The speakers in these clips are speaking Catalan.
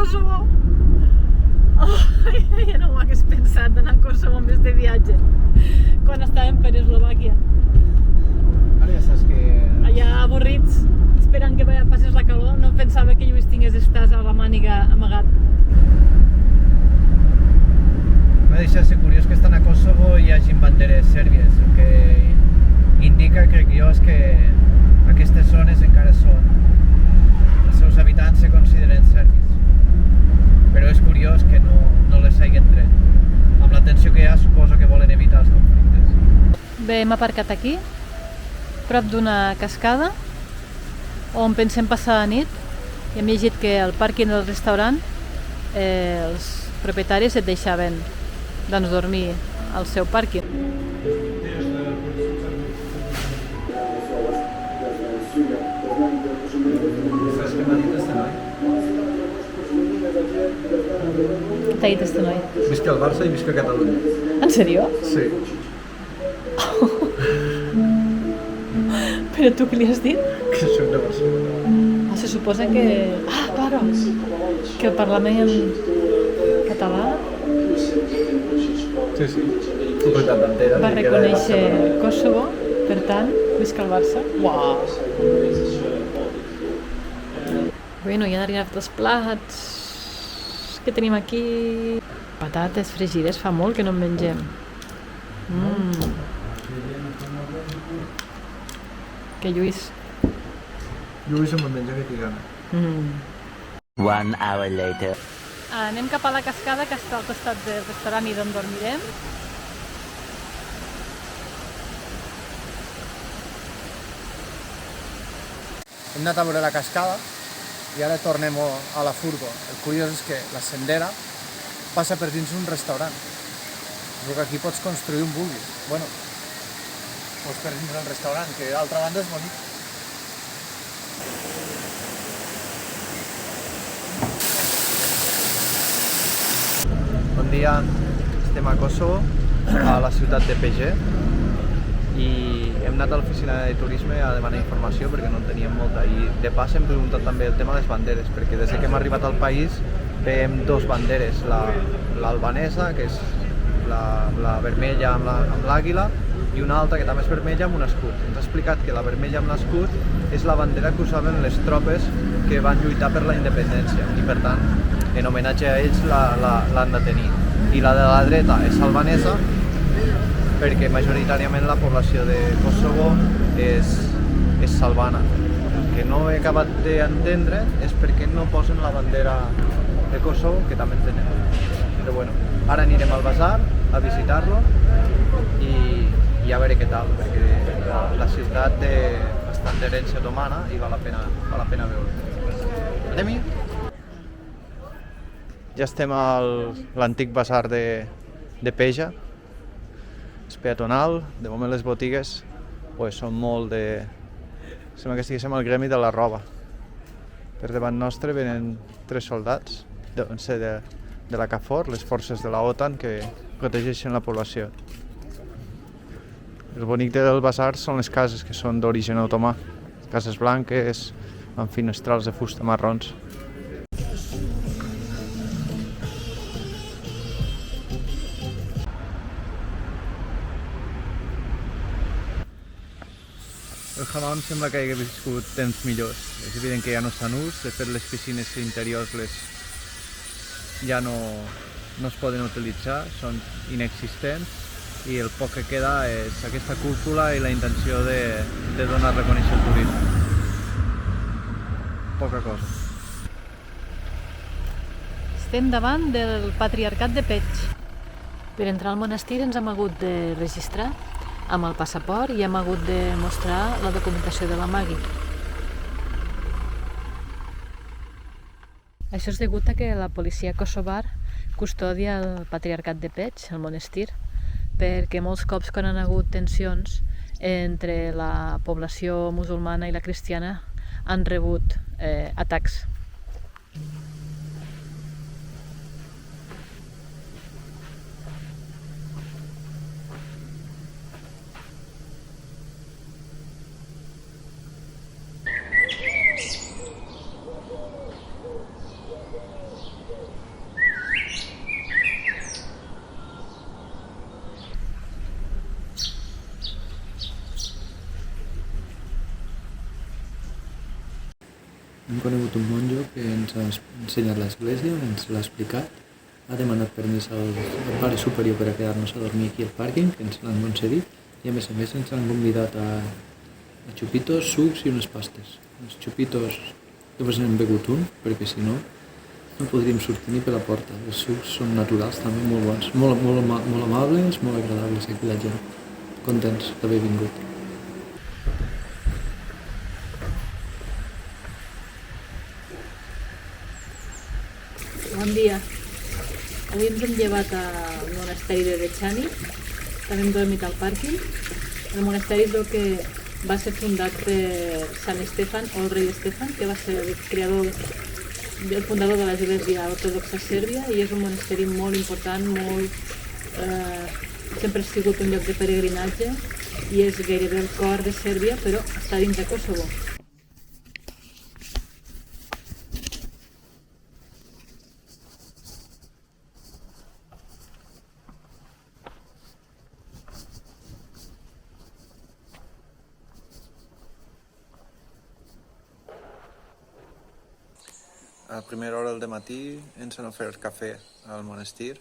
Kosovo! Oh, ja no ho hagués pensat d'anar a Kosovo amb este viatge quan estàvem per Eslovàquia. Ara ja saps que... Allà avorrits, esperant que passés la calor, no pensava que Lluís tingués estàs a la màniga amagat. No deixa de ser curiós que estan a Kosovo i hi hagi banderes sèrbies. El que indica, crec jo, és que aquestes zones encara són... Els seus habitants se consideren serbis. Però és curiós que no les hagin tret. Amb la tensió que hi ha, suposo que volen evitar els conflictes. Bé, hem aparcat aquí, prop d'una cascada, on pensem passar la nit, i hem llegit que al pàrquing del restaurant els propietaris et deixaven doncs, dormir al seu pàrquing. Saps què m'ha dit este noi? Què t'ha dit este noi? Visca al Barça i visca a Catalunya. En sèrio? Sí. Però tu què li has dit? Que soc de Barcelona. Se suposa que... Ah, claro! Que el Parlament català Sí. va reconèixer Kosovo, per tant, visca el Barça. Uau! Bueno, ja han arribat els plats que tenim aquí. Patates fregides, fa molt que no en mengem. Que Lluís. Lluís em menja que té gana. 1 hour later. Anem cap a la cascada que està al costat del restaurant i d'on dormirem. Hem anat a veure la cascada i ara tornem a la furgo. El curiós és que la sendera passa per dins un restaurant. Però que aquí pots construir un vulguis. Bueno, pots per dins del restaurant, que d'altra banda és bonic. Bon dia, estem a Kosovo, a la ciutat de PG, i hem anat a l'oficina de turisme a demanar informació perquè no en teníem molta, i de pas hem preguntat també el tema de les banderes, perquè des que hem arribat al país veiem dos banderes, l'albanesa, que és la vermella amb l'àguila, i una altra que també és vermella amb un escut. Ens ha explicat que la vermella amb l'escut és la bandera que usaven les tropes que van lluitar per la independència, i per tant, en homenatge a ells l'han de tenir. I la de la dreta és albanesa, perquè majoritàriament la població de Kosovo és salvana. El que no he acabat d'entendre és per què no posen la bandera de Kosovo, que també en tenen. Però bueno, ara anirem al basar a visitar-lo i a veure què tal, perquè la ciutat té bastant herència otomana i val la pena veure. Anem-hi! Ja estem a l'antic basar de Peja. És peatonal, de moment les botigues són molt de... Sembla que estiguéssim al gremi de la roba. Per davant nostre venen 3 soldats, deuen ser de la KFOR, les forces de la OTAN que protegeixen la població. El bonic del basar són les cases, que són d'origen otomà. Cases blanques, amb finestrals de fusta marrons. El hammam sembla que hagi viscut temps millors. És evident que ja no està en ús, de fet les piscines interiors ja no es poden utilitzar, són inexistents, i el poc que queda és aquesta cúpula i la intenció de donar a reconèixer el turisme. Poca cosa. Estem davant del Patriarcat de Peć. Per entrar al monestir ens hem hagut de registrar amb el passaport i hem hagut de mostrar la documentació de la Magui. Això és degut a que la policia kosovar custodia el Patriarcat de Peć, el monestir, perquè molts cops quan han hagut tensions entre la població musulmana i la cristiana han rebut atacs. Hem conegut un monjo que ens ha ensenyat l'església, ens l'ha explicat, ha demanat permís al pare superior per a quedar-nos a dormir aquí al pàrquing, que ens l'han concedit, i a més ens han convidat a xupitos, sucs i unes pastes. Els xupitos només n'hem begut un, perquè si no podríem sortir ni per la porta. Els sucs són naturals, també molt bons, molt amables, molt agradables aquí la gent. Contents d'haver vingut. Bon dia. Avui ens hem llevat al monasteri de Dechani, també hem dormit al pàrquing. El monasteri és el que va ser fundat per Sant Estefan, o el rei Estefan, que va ser el creador, el fundador de l'Església Ortodoxa Sèrbia, i és un monasteri molt important, sempre ha sigut un lloc de peregrinatge i és gairebé el cor de Sèrbia, però està dins de Kosovo. A primera hora del matí ens han ofert cafè al monestir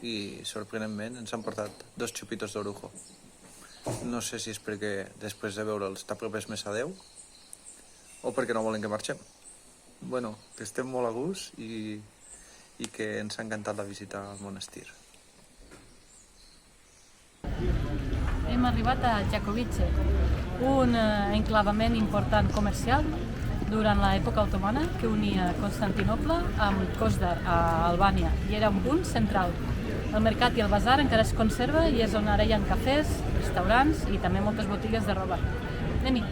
i, sorprenentment, ens han portat 2 xupitos d'orujo. No sé si és perquè després de veure'ls t'apropes més a Déu o perquè no volen que marxem. Bueno, que estem molt a gust i que ens ha encantat la visita al monestir. Hem arribat a Jakovice, un enclavament important comercial durant l'època otomana que unia Constantinoble amb Kosdar, a Albània, i era un punt central. El mercat i el basar encara es conserva i és on ara hi ha cafès, restaurants i també moltes botigues de roba. Anem-hi!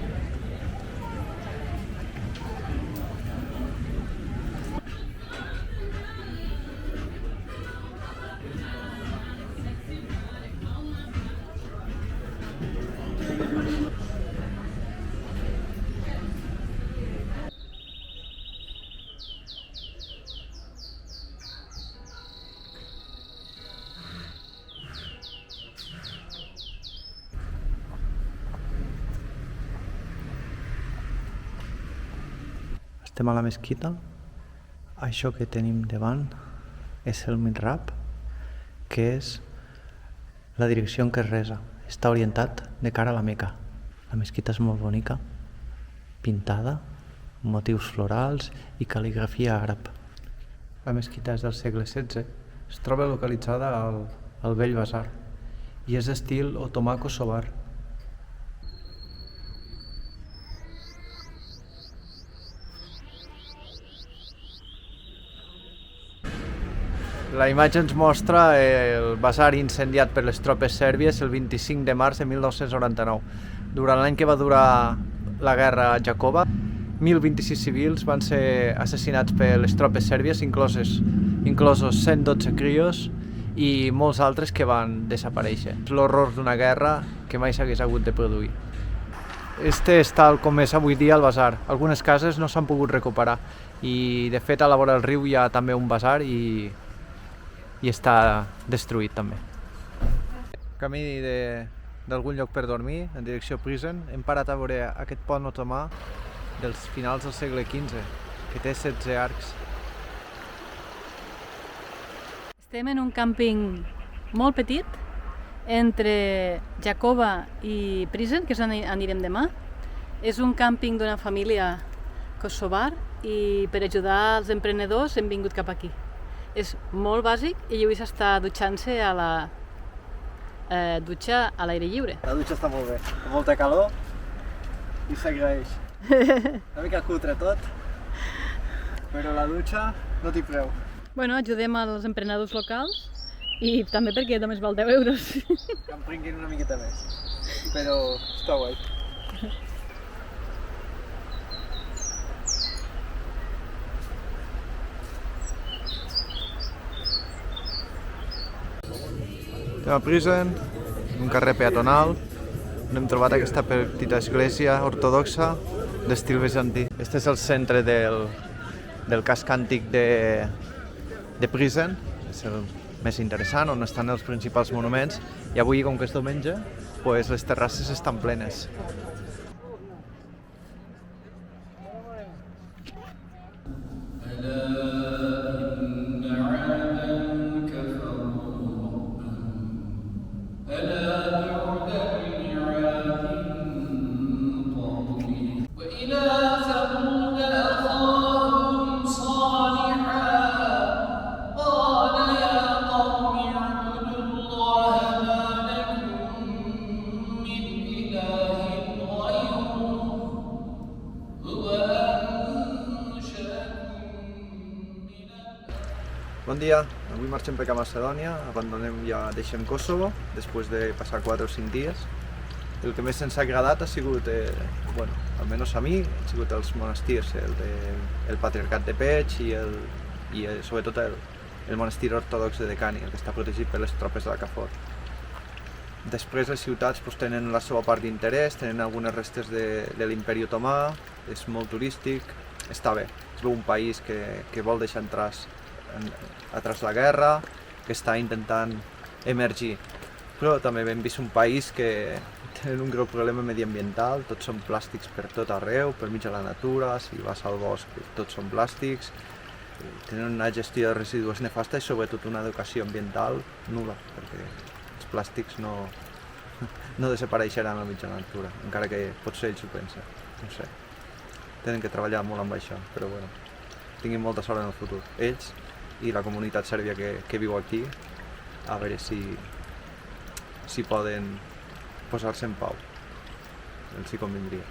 Estem a la mesquita. Això que tenim davant és el mihrab, que és la direcció en què es resa. Està orientat de cara a la Meca. La mesquita és molt bonica, pintada, motius florals i cal·ligrafia àrab. La mesquita és del segle XVI. Es troba localitzada al vell basar i és d'estil otomà kosovar. La imatge ens mostra el basar incendiat per les tropes sèrbies el 25 de març de 1999. Durant l'any que va durar la guerra a Jakova, 1.026 civils van ser assassinats per les tropes sèrbies, inclosos 112 crios i molts altres que van desaparèixer. L'horror d'una guerra que mai s'hagués hagut de produir. Este és tal com és avui dia el basar. Algunes cases no s'han pogut recuperar i, de fet, a la vora del riu hi ha també un basar i està destruït també. Camí d'algun lloc per dormir, en direcció a Prizren. Hem parat a veure aquest pont otomà dels finals del segle XV, que té 16 arcs. Estem en un càmping molt petit entre Jakova i Prizren, que és on anirem demà. És un càmping d'una família kosovar i per ajudar els emprenedors hem vingut cap aquí. És molt bàsic i Lluís està dutxant-se a la dutxa a l'aire lliure. La dutxa està molt bé, amb molta calor i s'agraeix. Una mica cutre tot, però la dutxa no t'hi preu. Bueno, ajudem als emprenedors locals i també perquè només val 10 euros. Que em prenguin una miqueta més, però està guai. Estem a Prizren, un carrer peatonal, on hem trobat aquesta petita església ortodoxa d'estil bizantí. Este és el centre del casc antic de Prizren, és el més interessant, on estan els principals monuments, i avui, com que és diumenge, les terrasses estan plenes. Bon dia, avui marxem cap a Macedònia, deixem Kosovo, després de passar 4 o 5 dies. El que més ens ha agradat ha sigut, almenys a mi, han sigut els monestirs, el Patriarcat de Peć i sobretot el monestir ortodox de Dekani, el que està protegit per les tropes de la KFOR. Després les ciutats tenen la seva part d'interès, tenen algunes restes de l'imperi otomà, és molt turístic, està bé. Es veu un país que vol deixar atràs la guerra, que està intentant emergir. Però també hem vist un país que té un greu problema mediambiental, tots són plàstics per tot arreu, per mig de la natura, si vas al bosc tots són plàstics, tenen una gestió de residus nefasta i sobretot una educació ambiental nul·la, perquè els plàstics no desapareixeran al mig de la natura, encara que potser ells ho pensen, no sé. Tenen que treballar molt amb això, però bueno, tinguin molta sort en el futur. Ells i la comunitat sèrbia que viu aquí, a veure si poden posar-se en pau. Els hi convindria.